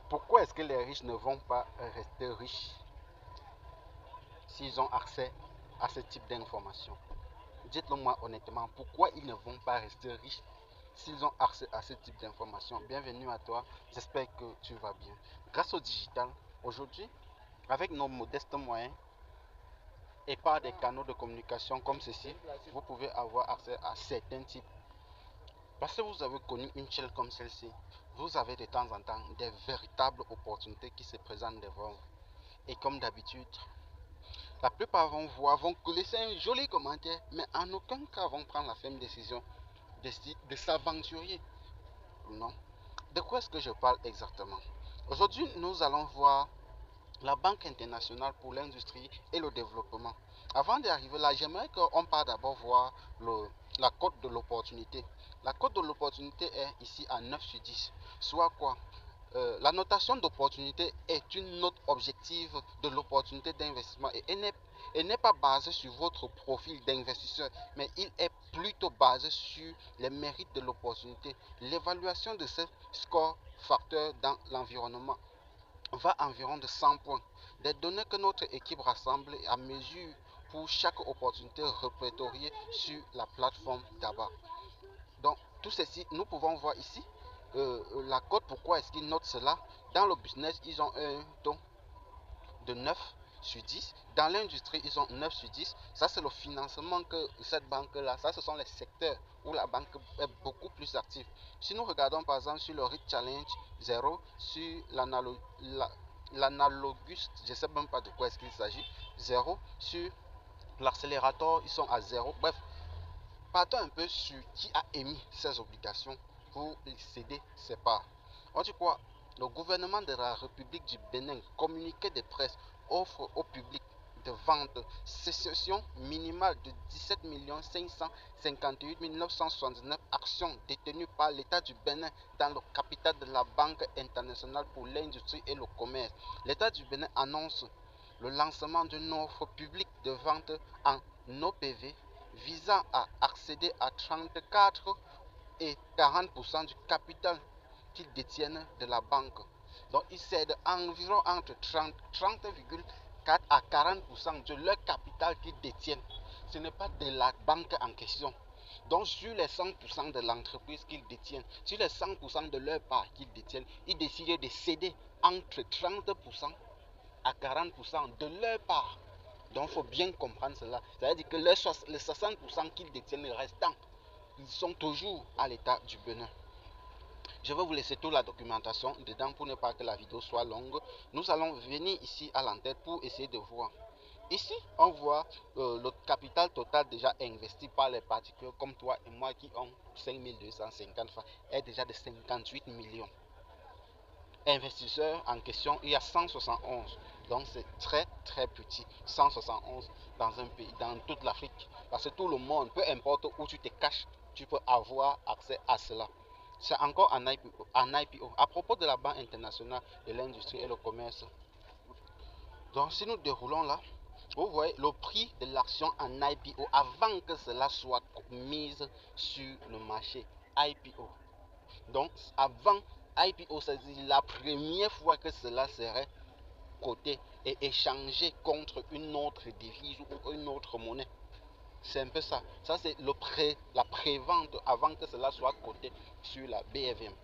Pourquoi est-ce que les riches ne vont pas rester riches s'ils ont accès à ce type d'informations? Dites-le moi honnêtement, pourquoi ils ne vont pas rester riches s'ils ont accès à ce type d'informations? Bienvenue à toi, j'espère que tu vas bien. Grâce au digital, aujourd'hui, avec nos modestes moyens et par des canaux de communication comme ceci, vous pouvez avoir accès à certains types. Parce que vous avez connu une chaîne comme celle-ci, vous avez de temps en temps des véritables opportunités qui se présentent devant vous. Et comme d'habitude, la plupart vont voir, vont laisser un joli commentaire, mais en aucun cas vont prendre la ferme décision de s'aventurer. Non. De quoi est-ce que je parle exactement? Aujourd'hui, nous allons voir la Banque internationale pour l'industrie et le développement. Avant d'arriver là, j'aimerais qu'on parte d'abord voir la cote de l'opportunité. La cote de l'opportunité est ici à 9 sur 10. Soit quoi? La notation d'opportunité est une note objective de l'opportunité d'investissement et elle n'est pas basée sur votre profil d'investisseur, mais il est plutôt basé sur les mérites de l'opportunité. L'évaluation de ce score facteur dans l'environnement va environ de 100 points. Des données que notre équipe rassemble à mesure pour chaque opportunité répertoriée sur la plateforme d'ABA. Donc, tout ceci, nous pouvons voir ici la cote. Pourquoi est-ce qu'ils notent cela? Dans le business, ils ont un taux de 9 sur 10. Dans l'industrie, ils ont 9 sur 10. Ça, c'est le financement que cette banque-là, ça, ce sont les secteurs où la banque est beaucoup plus active. Si nous regardons par exemple sur le REIT Challenge 0, sur l'analogus, je ne sais même pas de quoi est-ce qu'il s'agit, 0, sur l'accélérateur, ils sont à 0. Bref, partons un peu sur qui a émis ces obligations pour céder ses parts. On dit quoi? Le gouvernement de la République du Bénin, communiqué de presse, offre au public de vente cession minimale de 17 558 979 actions détenues par l'État du Bénin dans le capital de la Banque internationale pour l'industrie et le commerce. L'État du Bénin annonce le lancement d'une offre publique de vente en OPV visant à accéder à 34 et 40% du capital qu'ils détiennent de la banque. Donc, ils cèdent environ entre 30,4 à 40% de leur capital qu'ils détiennent. Ce n'est pas de la banque en question. Donc, sur les 100% de l'entreprise qu'ils détiennent, sur les 100% de leur part qu'ils détiennent, ils décident de céder entre 30% à 40% de leur part. Donc, il faut bien comprendre cela. Ça veut dire que les 60% qu'ils détiennent restant, ils sont toujours à l'état du Bénin. Je vais vous laisser toute la documentation dedans pour ne pas que la vidéo soit longue. Nous allons venir ici à l'entête pour essayer de voir. Ici, on voit le capital total déjà investi par les particuliers comme toi et moi qui ont 5250 francs est déjà de 58 millions. Investisseurs en question, il y a 171. Donc c'est très très petit. 171 dans un pays, dans toute l'Afrique. Parce que tout le monde, peu importe où tu te caches, tu peux avoir accès à cela. C'est encore en IPO, en IPO. À propos de la Banque internationale de l'industrie et le commerce. Donc si nous déroulons là, vous voyez le prix de l'action en IPO avant que cela soit mise sur le marché. IPO. Donc avant IPO, c'est la première fois que cela serait coté et échangé contre une autre devise ou une autre monnaie. C'est un peu ça. Ça, c'est la prévente avant que cela soit coté sur la BFM.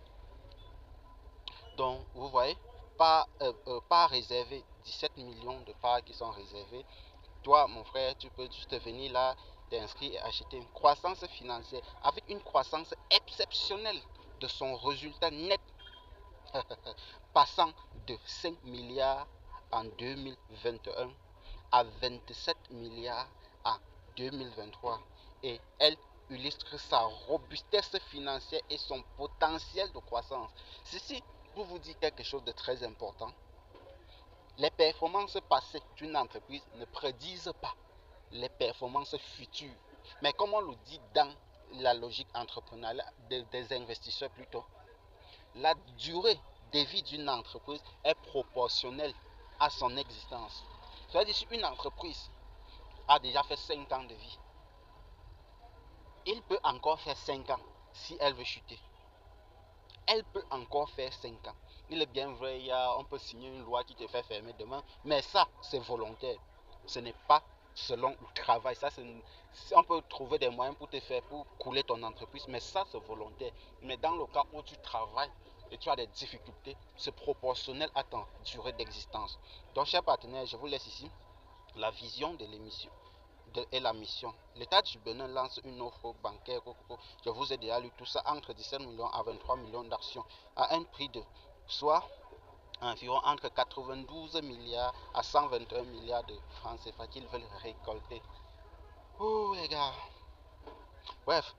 Donc, vous voyez, pas réservé, 17 millions de parts qui sont réservées. Toi, mon frère, tu peux juste venir là, t'inscrire et acheter une croissance financière avec une croissance exceptionnelle de son résultat net passant de 5 milliards en 2021 à 27 milliards en 2023. Et elle illustre sa robustesse financière et son potentiel de croissance. Ceci pour vous dire quelque chose de très important. Les performances passées d'une entreprise ne prédisent pas les performances futures. Mais comme on le dit dans la logique entrepreneuriale des investisseurs plutôt, la durée de vie d'une entreprise est proportionnelle à son existence. C'est-à-dire si une entreprise a déjà fait 5 ans de vie, il peut encore faire 5 ans si elle veut chuter. Elle peut encore faire 5 ans. Il est bien vrai, on peut signer une loi qui te fait fermer demain, mais ça, c'est volontaire. Ce n'est pas selon le travail. Ça, on peut trouver des moyens pour te faire, pour couler ton entreprise, mais ça, c'est volontaire. Mais dans le cas où tu travailles et tu as des difficultés, c'est proportionnel à ta durée d'existence. Donc, chers partenaires, je vous laisse ici la vision de l'émission et la mission. L'État du Bénin lance une offre bancaire. Je vous ai déjà lu tout ça entre 17 millions à 23 millions d'actions à un prix de soit environ entre 92 milliards à 121 milliards de francs CFA qu'ils veulent récolter. Oh les gars. Bref,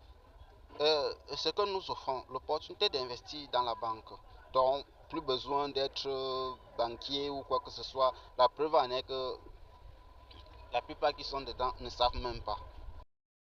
ce que nous offrons, l'opportunité d'investir dans la banque. Donc, plus besoin d'être banquier ou quoi que ce soit. La preuve en est que la plupart qui sont dedans ne savent même pas.